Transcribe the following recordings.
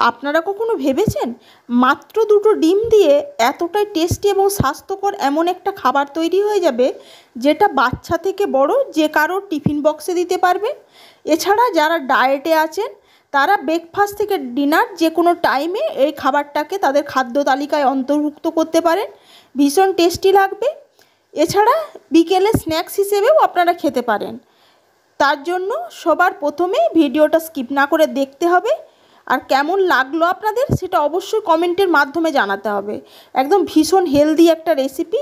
আপনারা কখনো ভেবেছেন মাত্র দুটো ডিম দিয়ে এতটাই টেস্টি এবং স্বাস্থ্যকর এমন একটা খাবার তৈরি হয়ে যাবে যেটা বাচ্চা থেকে বড় যে কারো টিফিন বক্সে দিতে পারবেন। এছাড়া যারা ডায়েটে আছেন তারা ব্রেকফাস্ট থেকে ডিনার যে কোনো টাইমে এই খাবারটাকে তাদের খাদ্য তালিকায় অন্তর্ভুক্ত করতে পারেন। ভীষণ টেস্টি লাগবে। এছাড়া বিকেলে স্ন্যাক্স হিসেবেও আপনারা খেতে পারেন। তার জন্য সবার প্রথমে ভিডিওটা স্কিপ না করে দেখতে হবে, আর কেমন লাগলো আপনাদের সেটা অবশ্যই কমেন্টের মাধ্যমে জানাতে হবে। একদম ভীষণ হেলদি একটা রেসিপি।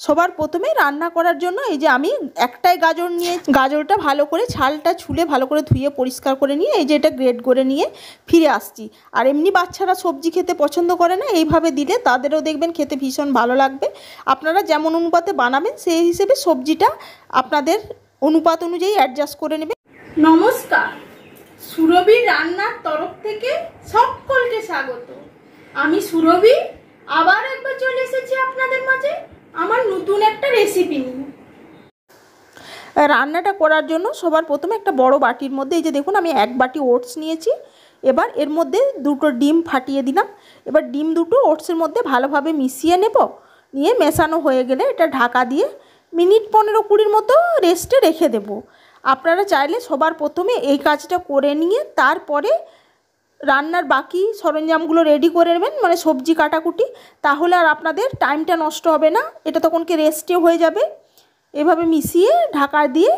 সবার প্রথমে রান্না করার জন্য এই যে আমি একটাই গাজর নিয়ে গাজরটা ভালো করে ছালটা ছুলে ভালো করে ধুয়ে পরিষ্কার করে নিয়ে এই যে এটা গ্রেট করে নিয়ে ফিরে আসছি। আর এমনি বাচ্চারা সবজি খেতে পছন্দ করে না, এইভাবে দিলে তাদেরও দেখবেন খেতে ভীষণ ভালো লাগবে। আপনারা যেমন অনুপাতে বানাবেন সেই হিসেবে সবজিটা আপনাদের অনুপাত অনুযায়ী অ্যাডজাস্ট করে নেবেন। নমস্কার, সুরভি রান্নার তরফ থেকে সকলকে স্বাগত। আমি সুরভি আবার একবার চলে এসেছি আপনাদের মাঝে আমার নতুন একটা রেসিপি নিয়ে। রান্নাটা করার জন্য সবার প্রথমে একটা বড় বাটির মধ্যে এই যে দেখুন আমি এক বাটি ওটস নিয়েছি। এবার এর মধ্যে দুটো ডিম ফাটিয়ে দিলাম। এবার ডিম দুটো ওটসের মধ্যে ভালোভাবে মিশিয়ে নেব। নিয়ে মেশানো হয়ে গেলে এটা ঢাকা দিয়ে মিনিট 15-20 মতো রেস্টে রেখে দেব। আপনারা চাইলে সবার প্রথমে এই কাজটা করে নিয়ে তারপরে রান্নার বাকি সরঞ্জামগুলো রেডি করে নেবেন, মানে সবজি কাটাকুটি, তাহলে আর আপনাদের টাইমটা নষ্ট হবে না। এটা তখনকে রেস্টে হয়ে যাবে। এভাবে মিশিয়ে ঢাকা দিয়ে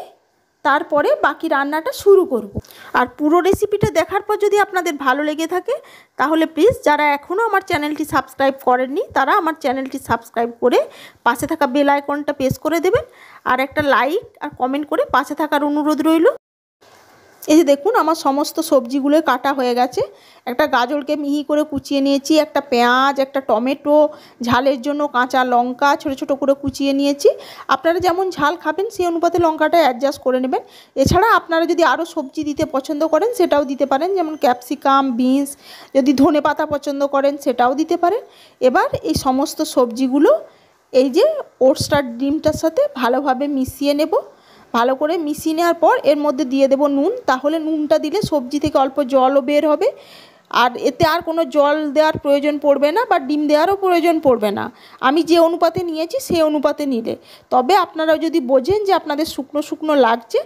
তারপরে বাকি রান্নাটা শুরু করব। আর পুরো রেসিপিটা দেখার পর যদি আপনাদের ভালো লেগে থাকে তাহলে প্লিজ যারা এখনও আমার চ্যানেলটি সাবস্ক্রাইব করেননি তারা আমার চ্যানেলটি সাবস্ক্রাইব করে পাশে থাকা বেল আইকনটা প্রেস করে দেবেন, আর একটা লাইক আর কমেন্ট করে পাশে থাকার অনুরোধ রইল। এই যে দেখুন আমার সমস্ত সবজিগুলো কাটা হয়ে গেছে। একটা গাজরকে মিহি করে কুচিয়ে নিয়েছি, একটা পেঁয়াজ, একটা টমেটো, ঝালের জন্য কাঁচা লঙ্কা ছোটো ছোটো করে কুচিয়ে নিয়েছি। আপনারা যেমন ঝাল খাবেন সেই অনুপাতে লঙ্কাটা অ্যাডজাস্ট করে নেবেন। এছাড়া আপনারা যদি আরও সবজি দিতে পছন্দ করেন সেটাও দিতে পারেন, যেমন ক্যাপসিকাম, বিনস, যদি ধনেপাতা পছন্দ করেন সেটাও দিতে পারেন। এবার এই সমস্ত সবজিগুলো এই যে ওটসটার ডিমটার সাথে ভালোভাবে মিশিয়ে নেব। ভালো করে মিশিয়ে নেওয়ার পর এর মধ্যে দিয়ে দেব নুন। তাহলে নুনটা দিলে সবজি থেকে অল্প জলও বের হবে, আর এতে আর কোনো জল দেওয়ার প্রয়োজন পড়বে না বা ডিম দেওয়ারও প্রয়োজন পড়বে না। আমি যে অনুপাতে নিয়েছি সেই অনুপাতে নিলে, তবে আপনারা যদি বোঝেন যে আপনাদের শুকনো শুকনো লাগছে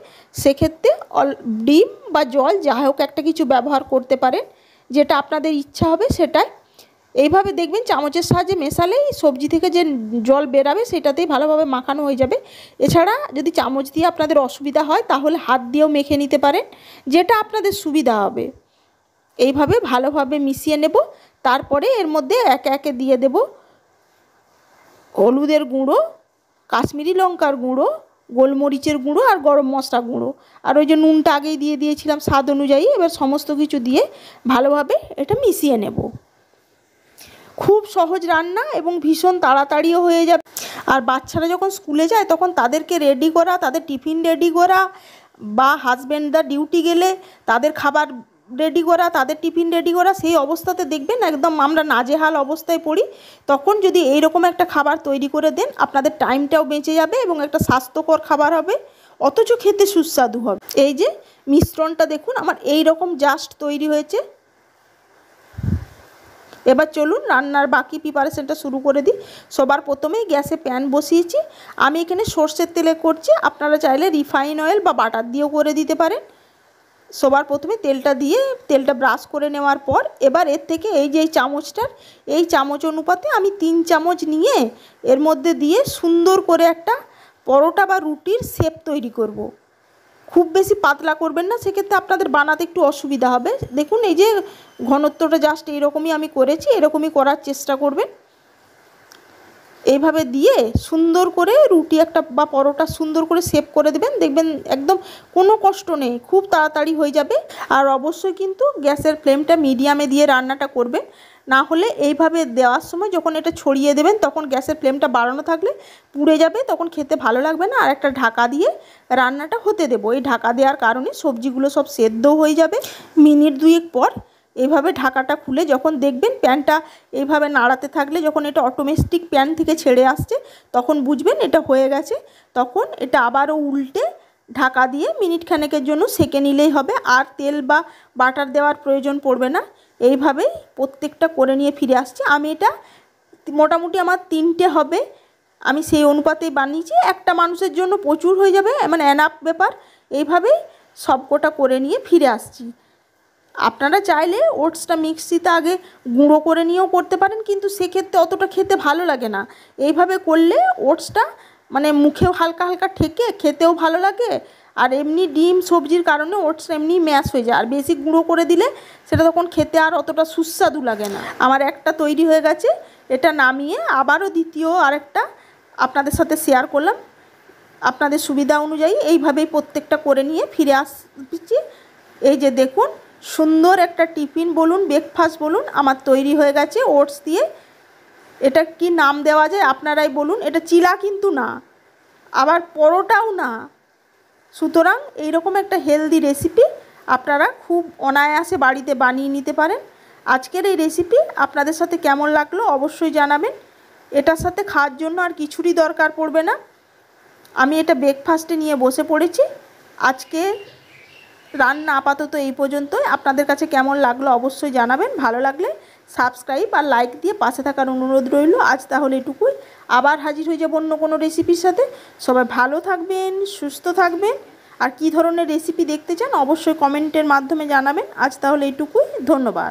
সেক্ষেত্রে ডিম বা জল যা হোক একটা কিছু ব্যবহার করতে পারেন, যেটা আপনাদের ইচ্ছা হবে সেটাই। এইভাবে দেখবেন চামচের সাহায্যে মেশালেই সবজি থেকে যে জল বেরাবে সেটাতেই ভালোভাবে মাখানো হয়ে যাবে। এছাড়া যদি চামচ দিয়ে আপনাদের অসুবিধা হয় তাহলে হাত দিয়েও মেখে নিতে পারেন, যেটা আপনাদের সুবিধা হবে। এইভাবে ভালোভাবে মিশিয়ে নেব। তারপরে এর মধ্যে একে একে দিয়ে দেব হলুদের গুঁড়ো, কাশ্মীরি লঙ্কার গুঁড়ো, গোলমরিচের গুঁড়ো আর গরম মশলা গুঁড়ো, আর ওই যে নুনটা আগেই দিয়ে দিয়েছিলাম স্বাদ অনুযায়ী। এবার সমস্ত কিছু দিয়ে ভালোভাবে এটা মিশিয়ে নেব। খুব সহজ রান্না এবং ভীষণ তাড়াতাড়িও হয়ে যাবে। আর বাচ্চারা যখন স্কুলে যায় তখন তাদেরকে রেডি করা, তাদের টিফিন রেডি করা, বা হাজব্যান্ডরা ডিউটি গেলে তাদের খাবার রেডি করা, তাদের টিফিন রেডি করা, সেই অবস্থাতে দেখবেন একদম আমরা নাজেহাল অবস্থায় পড়ি। তখন যদি এইরকম একটা খাবার তৈরি করে দেন আপনাদের টাইমটাও বেঁচে যাবে এবং একটা স্বাস্থ্যকর খাবার হবে, অথচ খেতে সুস্বাদু হবে। এই যে মিশ্রণটা দেখুন আমার এই রকম জাস্ট তৈরি হয়েছে। এবার চলুন রান্নার বাকি প্রিপারেশনটা শুরু করে দিই। সবার প্রথমেই গ্যাসে প্যান বসিয়েছি। আমি এখানে সর্ষের তেলে করছি, আপনারা চাইলে রিফাইন অয়েল বা বাটার দিয়েও করে দিতে পারেন। সবার প্রথমে তেলটা ব্রাশ করে নেওয়ার পর এবার এর থেকে এই যে এই চামচ অনুপাতে আমি 3 চামচ নিয়ে এর মধ্যে দিয়ে সুন্দর করে একটা পরোটা বা রুটির শেপ তৈরি করব। খুব বেশি পাতলা করবেন না, সেক্ষেত্রে আপনাদের বানাতে একটু অসুবিধা হবে। দেখুন এই যে ঘনত্বটা জাস্ট এইরকমই আমি করেছি, এরকমই করার চেষ্টা করবেন। এইভাবে দিয়ে সুন্দর করে রুটি একটা বা পরোটা সুন্দর করে শেপ করে দেবেন। দেখবেন একদম কোনো কষ্ট নেই, খুব তাড়াতাড়ি হয়ে যাবে। আর অবশ্যই কিন্তু গ্যাসের ফ্লেমটা মিডিয়ামে দিয়ে রান্নাটা করবেন, না হলে এইভাবে দেওয়ার সময় যখন এটা ছড়িয়ে দেবেন তখন গ্যাসের ফ্লেমটা বাড়ানো থাকলে পুড়ে যাবে, তখন খেতে ভালো লাগবে না। আর একটা ঢাকা দিয়ে রান্নাটা হতে দেবো। এই ঢাকা দেওয়ার কারণে সবজিগুলো সব সেদ্ধ হয়ে যাবে। মিনিট 2 পর এইভাবে ঢাকাটা খুলে যখন দেখবেন প্যানটা এইভাবে নাড়াতে থাকলে যখন এটা অটোমেটিক প্যান থেকে ছেড়ে আসছে তখন বুঝবেন এটা হয়ে গেছে। তখন এটা আবারও উল্টে ঢাকা দিয়ে মিনিট খানেকের জন্য সেঁকে নিলেই হবে। আর তেল বা বাটার দেওয়ার প্রয়োজন পড়বে না। এইভাবেই প্রত্যেকটা করে নিয়ে ফিরে আসছি। আমি এটা মোটামুটি আমার 3টে হবে, আমি সেই অনুপাতেই বানিয়েছি। একটা মানুষের জন্য প্রচুর হয়ে যাবে, মানে এনাফ ব্যাপার। এইভাবেই সবকটা করে নিয়ে ফিরে আসছি। আপনারা চাইলে ওটসটা মিক্সিতে আগে গুঁড়ো করে নিয়েও করতে পারেন, কিন্তু সেক্ষেত্রে অতটা খেতে ভালো লাগে না। এইভাবে করলে ওটসটা মানে মুখেও হালকা হালকা ঠেকে খেতেও ভালো লাগে, আর এমনি ডিম সবজির কারণে ওটস এমনি ম্যাশ হয়ে যায়, আর বেশি গুঁড়ো করে দিলে সেটা তখন খেতে আর অতটা সুস্বাদু লাগে না। আমার একটা তৈরি হয়ে গেছে, এটা নামিয়ে আবারও দ্বিতীয় আরেকটা আপনাদের সাথে শেয়ার করলাম। আপনাদের সুবিধা অনুযায়ী এইভাবেই প্রত্যেকটা করে নিয়ে ফিরে আসছি। এই যে দেখুন, সুন্দর একটা টিফিন বলুন, ব্রেকফাস্ট বলুন, আমার তৈরি হয়ে গেছে ওটস দিয়ে। এটা কি নাম দেওয়া যায় আপনারাই বলুন। এটা চিলা কিন্তু না, আবার পরোটাও না। সুতরাং এইরকম একটা হেলদি রেসিপি আপনারা খুব অনায়াসে বাড়িতে বানিয়ে নিতে পারেন। আজকের এই রেসিপি আপনাদের সাথে কেমন লাগলো অবশ্যই জানাবেন। এটার সাথে খাওয়ার জন্য আর কিছুরই দরকার পড়বে না। আমি এটা ব্রেকফাস্টে নিয়ে বসে পড়েছি। আজকে রান্না আপাতত এই পর্যন্তই। আপনাদের কাছে কেমন লাগলো অবশ্যই জানাবেন। ভালো লাগলে সাবস্ক্রাইব আর লাইক দিয়ে পাশে থাকার অনুরোধ রইল। আজ তাহলে এটুকুই, আবার হাজির হয়ে যাব অন্য কোনো রেসিপির সাথে। সবাই ভালো থাকবেন, সুস্থ থাকবেন, আর কী ধরনের রেসিপি দেখতে চান অবশ্যই কমেন্টের মাধ্যমে জানাবেন। আজ তাহলে এইটুকুই, ধন্যবাদ।